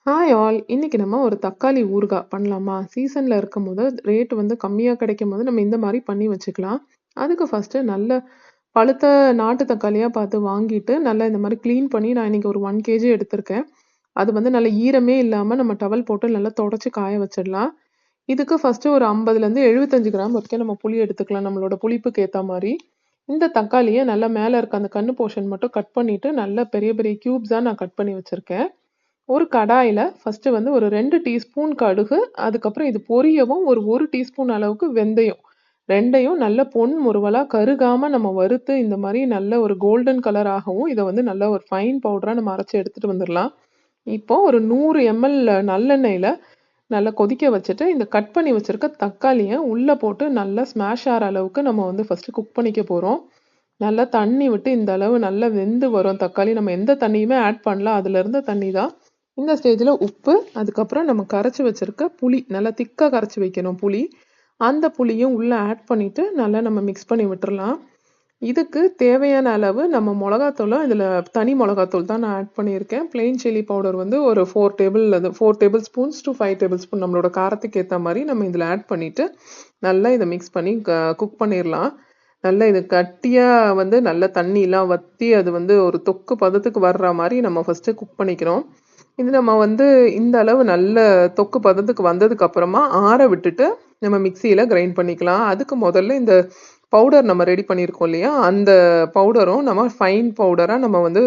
Hi all! இன்னைக்கு நம்ம ஒரு தக்காளி ஊறுகாய் பண்ணலாமா? சீசன்ல இருக்கும்போது ரேட் வந்து கம்மியா கிடைக்கும்போது நம்ம இந்த மாரி பண்ணி வச்சுக்கலாம். அதுக்கு ஃபர்ஸ்ட்டு நல்ல பழுத்த நாட்டு தக்காளியா பார்த்து வாங்கிட்டு, நல்லா இந்த மாரி கிளீன் பண்ணி நான் இன்னைக்கு ஒரு 1 கேஜி எடுத்திருக்கேன். அது வந்து நல்ல ஈரமே இல்லாம நம்ம டவல் போட்டு நல்லா தொடச்சு காய வச்சிடலாம். இதுக்கு ஃபர்ஸ்ட்டு ஒரு 50லேருந்து 75 கிராம் வரைக்கும் நம்ம புளி எடுத்துக்கலாம். நம்மளோட புளிப்புக்கு ஏத்தா மாரி. இந்த தக்காளிய நல்லா மேல இருக்க அந்த கண்ணு போர்ஷன் மட்டும் கட் பண்ணிட்டு, நல்லா பெரிய பெரிய கியூப்ஸா நான் கட் பண்ணி வச்சிருக்கேன். ஒரு கடாயில ஃபர்ஸ்ட்டு வந்து ஒரு 2 டீஸ்பூன் கடுகு, அதுக்கப்புறம் இது பொரியவும் ஒரு 1 டீஸ்பூன் அளவுக்கு வெந்தயம். 2யும் நல்ல பொன் முறுவலா கருகாம நம்ம வறுத்து இந்த மாரி நல்ல ஒரு கோல்டன் கலர் ஆகவும், இத வந்து நல்ல ஒரு ஃபைன் பவுடரா நம்ம அரைச்சு எடுத்துட்டு வந்துரலாம். இப்போ ஒரு 100 எம்எல் நல்லெண்ணெயில நல்லா கொதிக்க வச்சுட்டு, இந்த கட் பண்ணி வச்சிருக்க தக்காளிய உள்ள போட்டு நல்லா ஸ்மாஷ் ஆற அளவுக்கு நம்ம வந்து ஃபர்ஸ்ட்டு குக் பண்ணிக்க போறோம். நல்லா தண்ணி விட்டு இந்த அளவு நல்லா வெந்து வரும் தக்காளி. நம்ம எந்த தண்ணியுமே ஆட் பண்ணல. அதுல இருந்த தண்ணி தான். இந்த ஸ்டேஜ்ல உப்பு, அதுக்கப்புறம் நம்ம கரைச்சு வச்சிருக்க புளி, நல்லா திக்கா கரைச்சு வைக்கணும் புளி. அந்த புளியும் உள்ள ஆட் பண்ணிட்டு நல்லா நம்ம மிக்ஸ் பண்ணி விட்டுறலாம். இதுக்கு தேவையான அளவு நம்ம மொளகாத்தூளும் இதுல தனி மொளகாத்தூள் தான் நான் ஆட் பண்ணியிருக்கேன். பிளெயின் சில்லி பவுடர் வந்து ஒரு 4 tablespoons to 5 tablespoon நம்மளோட காரத்துக்கு ஏத்த மாரி நம்ம இதுல ஆட் பண்ணிட்டு, நல்லா இத மிக்ஸ் பண்ணி குக் பண்ணிறலாம். நல்லா இது கட்டியா வந்து நல்லா தண்ணிலாம் வத்தி அது வந்து ஒரு தொக்கு பதத்துக்கு வர்ற மாரி நம்ம ஃபர்ஸ்ட்டு குக் பண்ணிக்கிறோம். இது நம்ம வந்து இந்த அளவு நல்ல தொக்கு பதத்துக்கு வந்ததுக்கு அப்புறமா ஆற விட்டுட்டு நம்ம மிக்ஸியில கிரைண்ட் பண்ணிக்கலாம். அதுக்கு முதல்ல இந்த பவுடர் நம்ம ரெடி பண்ணியிருக்கோம் இல்லையா? அந்த பவுடரும் நம்ம ஃபைன் பவுடரா நம்ம வந்து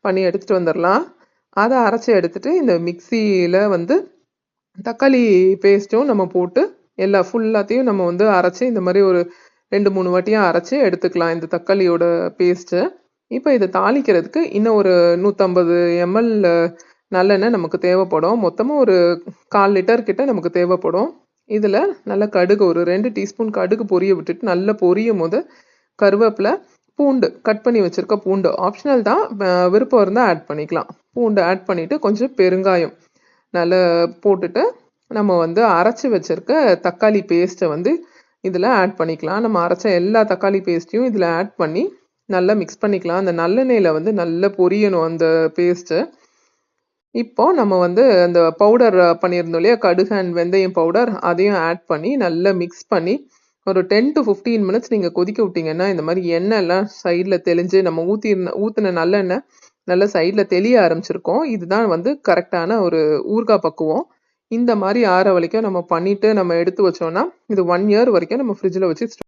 பண்ணி எடுத்துட்டு வந்துரலாம். அத அரைச்சு எடுத்துட்டு இந்த மிக்ஸியில வந்து தக்காளி பேஸ்ட்டும் நம்ம போட்டு ஃபுல்லாத்தையும் நம்ம வந்து அரைச்சு இந்த மாரி ஒரு 2, 3 வாட்டியா அரைச்சு எடுத்துக்கலாம் இந்த தக்காளியோட பேஸ்ட்டு. இப்ப இத தாளிக்கிறதுக்கு இன்னும் ஒரு 150 எம்எல் நல்லெண்ணெய் நமக்கு தேவைப்படும். மொத்தமா ஒரு 1/4 லிட்டர் கிட்ட நமக்கு தேவைப்படும். இதுல நல்ல கடுகு ஒரு 2 டீஸ்பூன் கடுகு பொரிய விட்டுட்டு நல்லா பொரியும்போது கருவேப்பில, பூண்டு கட் பண்ணி வச்சிருக்க பூண்டு ஆப்ஷனல் தான். விருப்பம் இருந்தா ஆட் பண்ணிக்கலாம். பூண்டு ஆட் பண்ணிட்டு கொஞ்சம் பெருங்காயம் நல்லா போட்டுட்டு நம்ம வந்து அரைச்சு வச்சிருக்க தக்காளி பேஸ்ட்டை வந்து இதில் ஆட் பண்ணிக்கலாம். நம்ம அரைச்ச எல்லா தக்காளி பேஸ்ட்டையும் இதில் ஆட் பண்ணி நல்லா மிக்ஸ் பண்ணிக்கலாம். அந்த நல்லெண்ணெயில் வந்து நல்லா பொரியணும் அந்த பேஸ்ட்டு. இப்போ நம்ம வந்து அந்த பவுடர் பண்ணியிருந்தோம் இல்லையா, கடுகு அண்ட் வெந்தயம் பவுடர், அதையும் ஆட் பண்ணி நல்லா மிக்ஸ் பண்ணி ஒரு 10 to 15 மினிட்ஸ் நீங்கள் கொதிக்க விட்டீங்கன்னா இந்த மாதிரி எண்ணெய் எல்லாம் சைடில் தெளிஞ்சு நம்ம ஊற்றின நல்லெண்ணெய் நல்லா சைடில் தெளிய ஆரம்பிச்சிருக்கோம். இதுதான் வந்து கரெக்டான ஒரு ஊறுகாய் பக்குவம். இந்த மாதிரி ஆற வரைக்கும் நம்ம பண்ணிட்டு நம்ம எடுத்து வச்சோம்னா இது 1 இயர் வரைக்கும் நம்ம ஃப்ரிட்ஜில் வச்சு